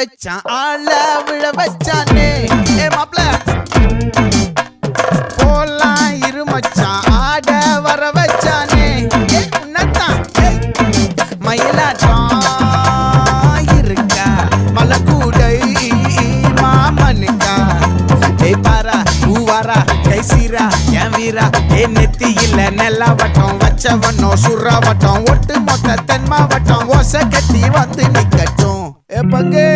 வச்சான் ஆள விழ வச்சானே ஏ மாப்ள போலாம் இரு மச்சான் ஆட வர வச்சானே ஏ உன்னதான் மயிலாட்டம் இருக்கா மலக்கூடை மாமனுக்கா ஏ பாரா ஊவாரா கைசீரா என் வீரா ஏ நெத்தி இல்ல நெல்லாவட்டம் வச்சவனும் சுறாவட்டம் ஒட்டு மொத்த தென் மாவட்டம் ஓசை கட்டி வந்து நிக்கட்டும் ஏ பங்கே